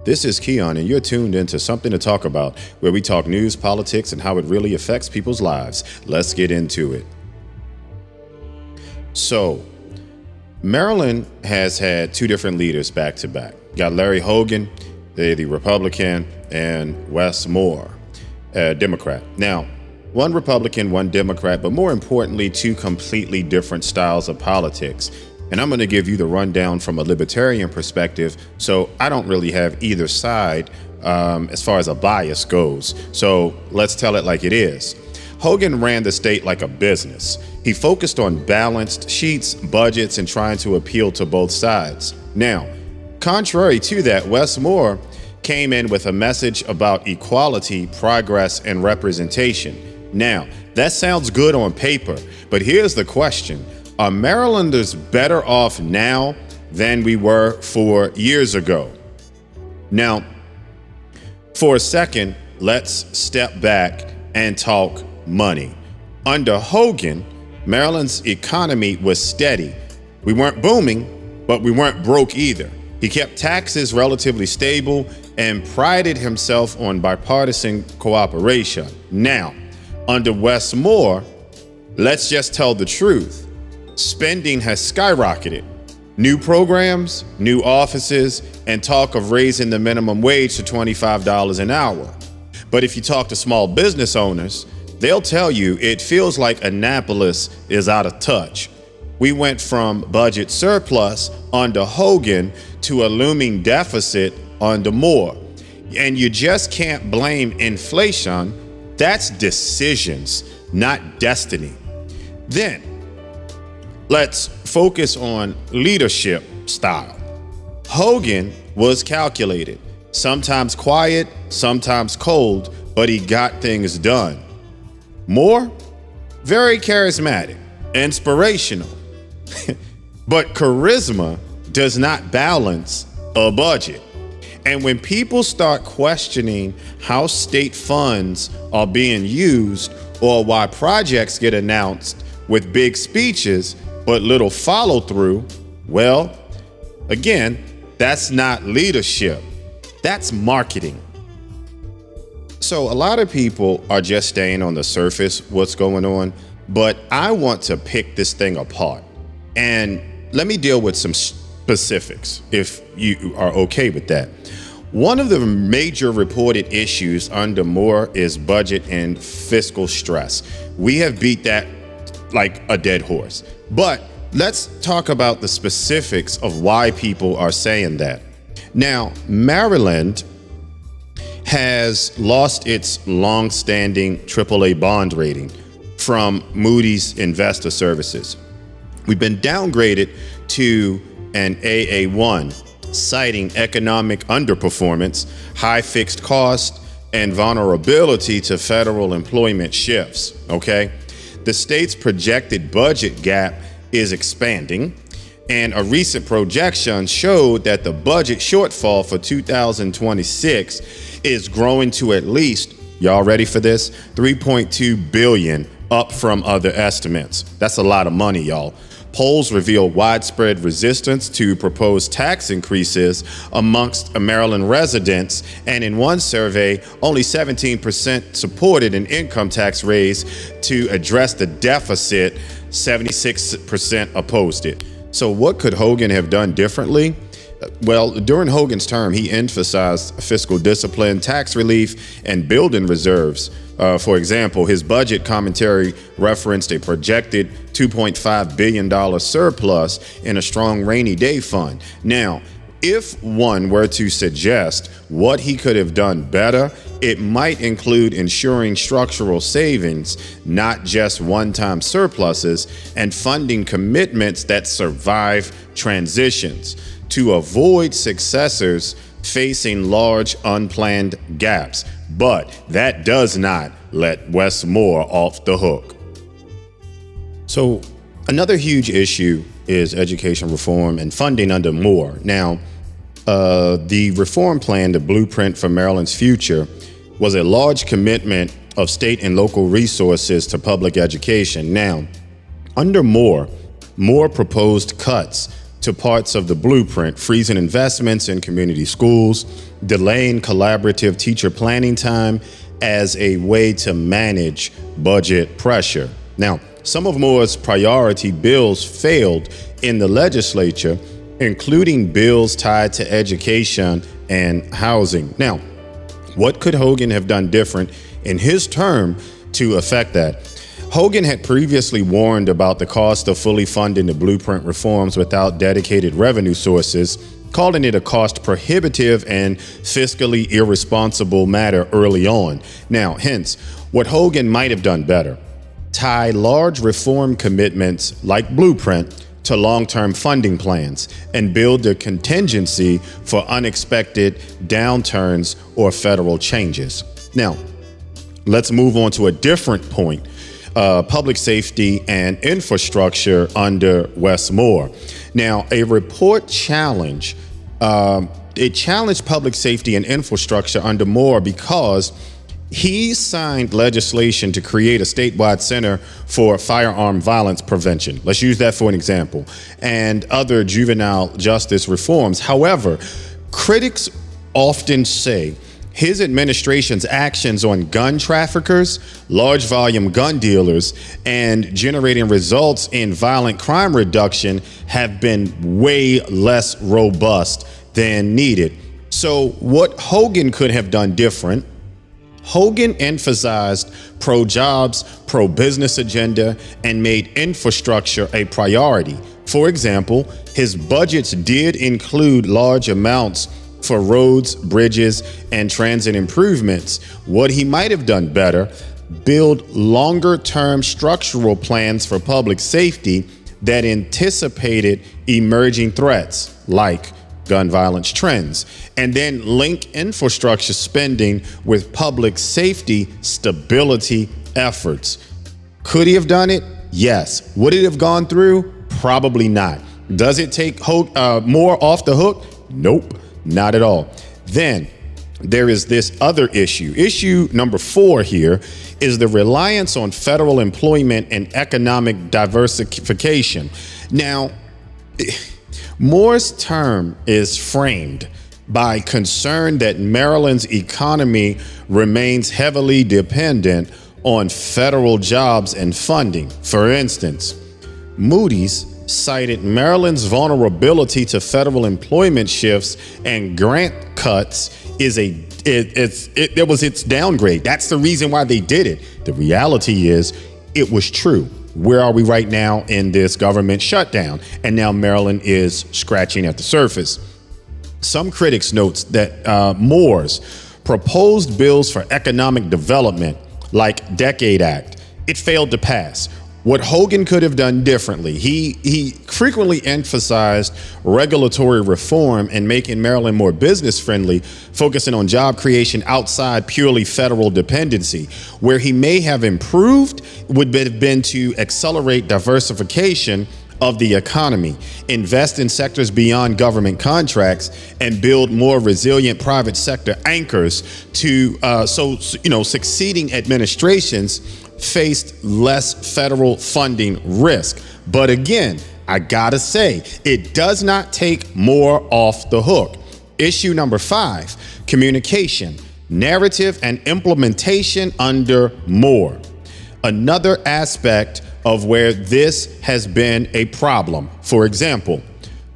This is Keon, and you're tuned into Something to Talk About, where we talk news, politics, and how it really affects people's lives. Let's get into it. So, Maryland has had two different leaders back to back. Got Larry Hogan, the Republican, and Wes Moore, Democrat. Now, one Republican, one Democrat, but more importantly, two completely different styles of politics. And I'm going to give you the rundown from a libertarian perspective, so I don't really have either side as far as a bias goes. So let's tell it like it is. Hogan ran the state like a business. He focused on balanced sheets, budgets, and trying to appeal to both sides. Now, contrary to that, Wes Moore came in with a message about equality, progress, and representation. Now, that sounds good on paper, but here's the question. Are Marylanders better off now than we were 4 years ago? Now, for a second, let's step back and talk money. Under Hogan, Maryland's economy was steady. We weren't booming, but we weren't broke either. He kept taxes relatively stable and prided himself on bipartisan cooperation. Now, under Wes Moore, let's just tell the truth. Spending has skyrocketed. New programs, new offices, and talk of raising the minimum wage to $25 an hour. But if you talk to small business owners, they'll tell you it feels like Annapolis is out of touch. We went from budget surplus under Hogan to a looming deficit under Moore. And you just can't blame inflation. That's decisions, not destiny. Then, let's focus on leadership style. Hogan was calculated, sometimes quiet, sometimes cold, but he got things done. Moore, very charismatic, inspirational, but charisma does not balance a budget. And when people start questioning how state funds are being used or why projects get announced with big speeches but little follow through, well, again, that's not leadership. That's marketing. So a lot of people are just staying on the surface, what's going on, but I want to pick this thing apart. And let me deal with some specifics, if you are okay with that. One of the major reported issues under Moore is budget and fiscal stress. We have beat that like a dead horse. But let's talk about the specifics of why people are saying that. Now, Maryland has lost its long-standing AAA bond rating from Moody's Investor Services. We've been downgraded to an AA1, citing economic underperformance, high fixed cost, and vulnerability to federal employment shifts, okay? The state's projected budget gap is expanding, and a recent projection showed that the budget shortfall for 2026 is growing to at least, y'all ready for this, $3.2 billion, up from other estimates. That's a lot of money, y'all. Polls reveal widespread resistance to proposed tax increases amongst Maryland residents, and in one survey, only 17% supported an income tax raise to address the deficit, 76% opposed it. So what could Hogan have done differently? Well, during Hogan's term, he emphasized fiscal discipline, tax relief, and building reserves. For example, his budget commentary referenced a projected $2.5 billion surplus in a strong rainy day fund. Now, if one were to suggest what he could have done better, it might include ensuring structural savings, not just one-time surpluses, and funding commitments that survive transitions to avoid successors facing large unplanned gaps. But that does not let Wes Moore off the hook. So another huge issue is education reform and funding under Moore. Now, the reform plan, the blueprint for Maryland's future, was a large commitment of state and local resources to public education. Now, under Moore proposed cuts to parts of the blueprint, freezing investments in community schools, delaying collaborative teacher planning time as a way to manage budget pressure. Now, some of Moore's priority bills failed in the legislature, including bills tied to education and housing. Now, what could Hogan have done different in his term to affect that? Hogan had previously warned about the cost of fully funding the blueprint reforms without dedicated revenue sources, calling it a cost prohibitive and fiscally irresponsible matter early on. Now, hence, what Hogan might have done better: tie large reform commitments like blueprint to long-term funding plans and build a contingency for unexpected downturns or federal changes. Now, let's move on to a different point. Public safety and infrastructure under Wes Moore. Now, a report challenged public safety and infrastructure under Moore because he signed legislation to create a statewide center for firearm violence prevention. Let's use that for an example, and other juvenile justice reforms. However, critics often say his administration's actions on gun traffickers, large volume gun dealers, and generating results in violent crime reduction have been way less robust than needed. So what Hogan could have done different: Hogan emphasized pro-jobs, pro-business agenda, and made infrastructure a priority. For example, his budgets did include large amounts for roads, bridges, and transit improvements. What he might have done better: build longer-term structural plans for public safety that anticipated emerging threats like gun violence trends, and then link infrastructure spending with public safety stability efforts. Could he have done it? Yes. Would it have gone through? Probably not. Does it take Moore off the hook? Nope, not at all. Then there is this other issue. Issue number 4 here is the reliance on federal employment and economic diversification. Now, Moore's term is framed by concern that Maryland's economy remains heavily dependent on federal jobs and funding. For instance, Moody's cited Maryland's vulnerability to federal employment shifts and grant cuts it was its downgrade. That's the reason why they did it. The reality is it was true. Where are we right now in this government shutdown? And now Maryland is scratching at the surface. Some critics note that Moore's proposed bills for economic development, like Decade Act, it failed to pass. What Hogan could have done differently: he frequently emphasized regulatory reform and making Maryland more business friendly, focusing on job creation outside purely federal dependency. Where he may have improved would have been to accelerate diversification of the economy, invest in sectors beyond government contracts, and build more resilient private sector anchors to succeeding administrations faced less federal funding risk. But again, I gotta say, it does not take Moore off the hook. Issue number 5, communication, narrative, and implementation under Moore. Another aspect of where this has been a problem. For example,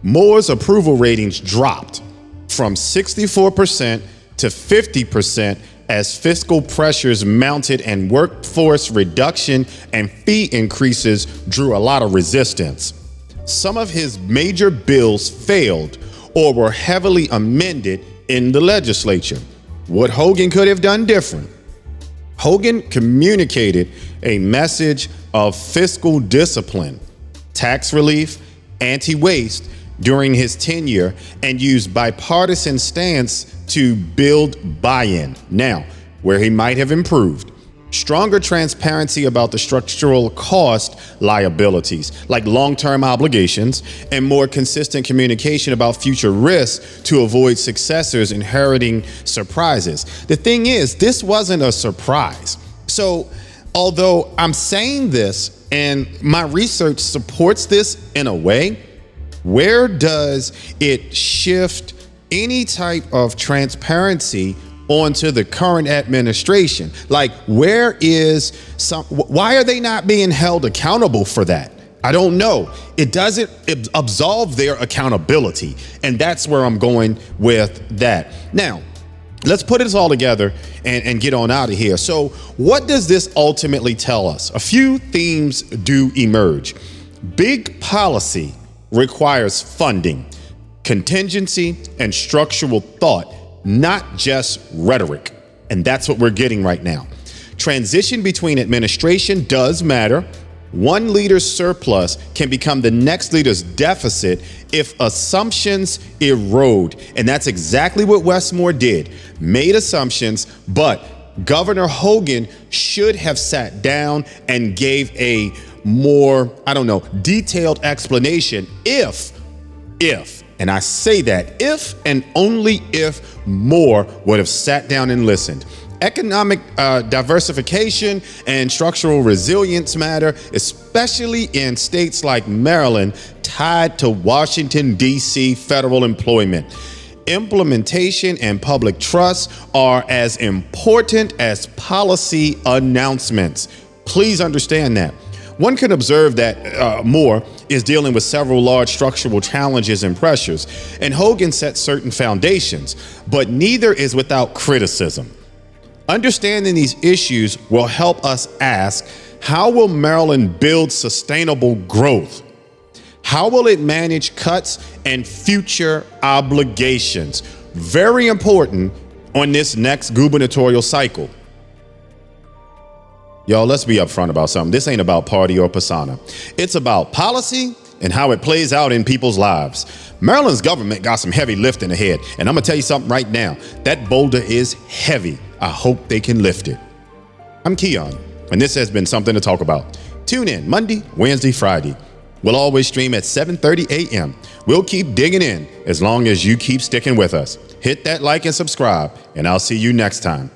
Moore's approval ratings dropped from 64% to 50% as fiscal pressures mounted and workforce reduction and fee increases drew a lot of resistance. Some of his major bills failed or were heavily amended in the legislature. What Hogan could have done different: Hogan communicated a message of fiscal discipline, tax relief, anti-waste during his tenure, and used bipartisan stance to build buy-in. Now, where he might have improved: stronger transparency about the structural cost liabilities, like long-term obligations, and more consistent communication about future risks to avoid successors inheriting surprises. The thing is, this wasn't a surprise. So, although I'm saying this and my research supports this in a way, Where does it shift any type of transparency onto the current administration? Like, why are they not being held accountable for that? I don't know. It doesn't absolve their accountability. And that's where I'm going with that. Now, let's put this all together and get on out of here. So what does this ultimately tell us? A few themes do emerge. Big policy requires funding, contingency, and structural thought, not just rhetoric. And that's what we're getting right now. Transition between administration does matter. One leader's surplus can become the next leader's deficit if assumptions erode. And that's exactly what Wes Moore did. Made assumptions, but Governor Hogan should have sat down and gave a more, detailed explanation if, and I say that if and only if Moore would have sat down and listened. Economic diversification and structural resilience matter, especially in states like Maryland, tied to Washington, D.C. federal employment. Implementation and public trust are as important as policy announcements. Please understand that. One can observe that Moore is dealing with several large structural challenges and pressures, and Hogan set certain foundations, but neither is without criticism. Understanding these issues will help us ask, how will Maryland build sustainable growth? How will it manage cuts and future obligations? Very important on this next gubernatorial cycle. Y'all, let's be upfront about something. This ain't about party or persona. It's about policy and how it plays out in people's lives. Maryland's government got some heavy lifting ahead. And I'm gonna tell you something right now. That boulder is heavy. I hope they can lift it. I'm Keon, and this has been Something to Talk About. Tune in Monday, Wednesday, Friday. We'll always stream at 7:30 a.m. We'll keep digging in as long as you keep sticking with us. Hit that like and subscribe, and I'll see you next time.